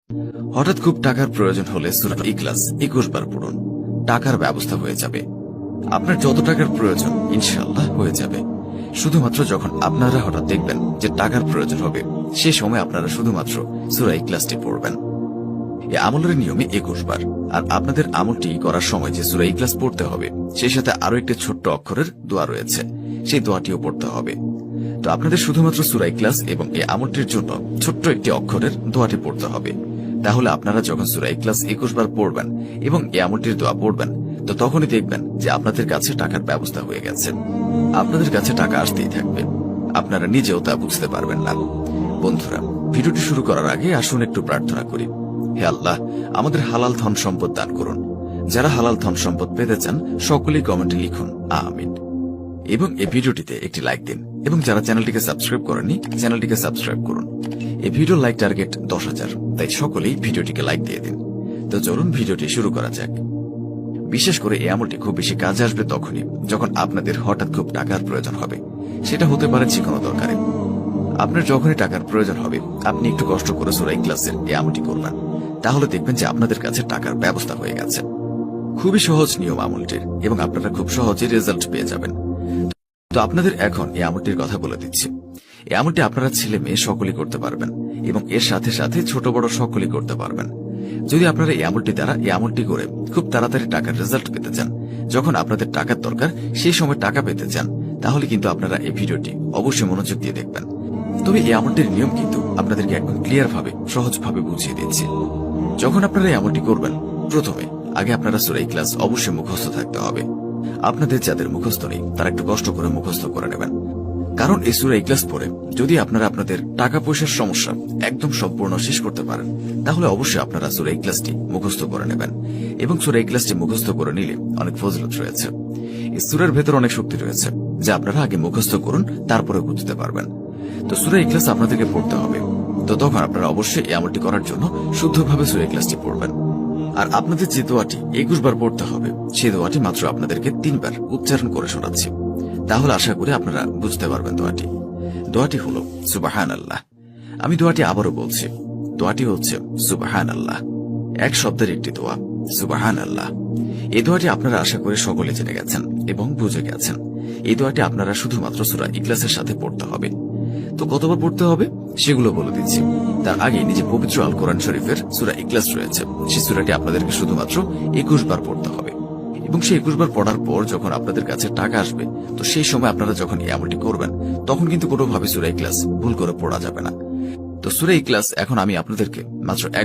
হঠাৎ খুব টাকার প্রয়োজন হলে সূরা ইখলাস 21 বার পড়ুন, টাকার ব্যবস্থা হয়ে যাবে। আপনার যত টাকার প্রয়োজন ইনশাআল্লাহ হয়ে যাবে। শুধুমাত্র যখন আপনারা হঠাৎ দেখবেন যে টাকার প্রয়োজন হবে, সে সময় আপনারা শুধুমাত্র সূরা ইখলাসটি পড়বেন। এই আমলের নিয়মে 21 বার। আর আপনাদের আমলটি করার সময় যে সূরা ইখলাস পড়তে হবে, সেই সাথে আরো একটি ছোট্ট অক্ষরের দোয়া রয়েছে, সেই দোয়াটিও পড়তে হবে। তো আপনাদের শুধুমাত্র সূরা ইখলাস এবং এই আমলটির জন্য ছোট্ট একটি অক্ষরের দোয়াটি পড়তে হবে। তাহলে আপনারা যখন সূরা ইখলাস 21 বার পড়বেন এবং এই আমলটির দোয়া পড়বেন, তো তখনই দেখবেন যে আপনাদের কাছে টাকার ব্যবস্থা হয়ে গেছে। আপনাদের কাছে টাকা আসতেই থাকবে, আপনারা নিজেও তা বুঝতে পারবেন না। বন্ধুরা, ভিডিওটি শুরু করার আগে আসুন একটু প্রার্থনা করি। হে আল্লাহ, আমাদের হালাল ধন সম্পদ দান করুন। যারা হালাল ধন সম্পদ পেতে চান সকলেই কমেন্টে লিখুন আমিন। এবং এই ভিডিওটিতে একটি লাইক দিন, এবং যারা চ্যানেলটিকে সাবস্ক্রাইব করেননি চ্যানেলটিকে সাবস্ক্রাইব করুন। এই ভিডিওর লাইক টার্গেট 10,000, তাই সকলেই ভিডিওটিকে লাইক দিয়ে দিন। তো চলুন ভিডিওটি শুরু করা যাক। বিশেষ করে এই আমলটি খুব বেশি কাজে আসবে তখনই যখন আপনাদের হঠাৎ খুব টাকার প্রয়োজন হবে। সেটা হতে পারে যে কোনো দরকারে। আপনার যখনই টাকার প্রয়োজন হবে, আপনি একটু কষ্ট করে সূরা ইখলাসের এই আমলটি করবেন, তাহলে দেখবেন যে আপনাদের কাছে টাকার ব্যবস্থা হয়ে গেছে। খুবই সহজ নিয়ম আমলটির, এবং আপনারা খুব সহজে রেজাল্ট পেয়ে যাবেন। তো আপনাদের এখন এই আমলটির কথা বলে দিচ্ছি। এই আমলটি আপনারা ছেলে মেয়ে সকলেই করতে পারবেন, এবং এর সাথে সাথে ছোট বড় সকলেই করতে পারবেন। যদি আপনারা এই আমলটি দ্বারা এই আমলটি করে খুব তাড়াতাড়ি টাকার রেজাল্ট পেতে চান, যখন আপনাদের টাকার দরকার সেই সময় টাকা পেতে চান, তাহলে কিন্তু আপনারা এই ভিডিওটি অবশ্যই মনোযোগ দিয়ে দেখবেন। তবে এই আমলটির নিয়ম কিন্তু আপনাদেরকে একদম ক্লিয়ার ভাবে সহজভাবে বুঝিয়ে দিচ্ছি। যখন আপনারা এই আমলটি করবেন, প্রথমে আগে আপনারা সূরা ইখলাস অবশ্যই মুখস্থ থাকতে হবে। আপনাদের যাদের মুখস্থ নেই তারা একটু কষ্ট করে মুখস্থ করে নেবেন, কারণ এই সূরা ইখলাস পড়ে যদি আপনারা আপনাদের টাকা পয়সার সমস্যা একদম সম্পূর্ণ শেষ করতে পারেন, তাহলে অবশ্যই আপনারা সূরা ইখলাসটি মুখস্থ করে নেবেন। এবং সূরা ইখলাসটি মুখস্থ করে নিলে অনেক ফজিলত রয়েছে। এই সূরার ভেতর অনেক শক্তি রয়েছে, যা আপনারা আগে মুখস্থ করুন, তারপরে বুঝতে পারবেন। তো সূরা ইখলাস আপনাদেরকে পড়তে হবে। তো তখন আপনারা অবশ্যই এই আমলটি করার জন্য শুদ্ধভাবে সূরা ইখলাসটি পড়বেন। আর আপনাদের যে দোয়াটি 21 বার পড়তে হবে, সেই দোয়াটি মাত্র আপনাদেরকে 3 বার উচ্চারণ করে শোনাচ্ছি। তাহলে আশা করি আপনারা বুঝতে পারবেন দোয়াটি হলো সুবহানাল্লাহ। আমি দোয়াটি আবারও বলছি, দোয়াটি হচ্ছে সুবহানাল্লাহ। এক শব্দের একটি দোয়া, সুবহানাল্লাহ। এই দোয়াটি আপনারা আশা করি সকলে জেনে গেছেন এবং বুঝে গেছেন। এই দোয়াটি আপনারা শুধুমাত্র সূরা ইখলাসের সাথে পড়তে হবে। তো কতবার পড়তে হবে সেগুলো বলে দিচ্ছি। তার আগে নিজে পবিত্র আল কোরআন শরীফের সূরা ইখলাস রয়েছে, সেই সূরাটি আপনাদেরকে শুধুমাত্র 21 বার পড়তে হবে। এবং সেই 21 বার পড়ার পর যখন আপনাদের কাছে টাকা আসবে, তো সেই সময় আপনারা যখন এই আমলটি করবেন, তখন কিন্তু কোনোভাবে সূরা ইখলাস ভুল করে পড়া যাবে না। তো সূরা ইখলাস এখন আমি আপনাদেরকে মাত্র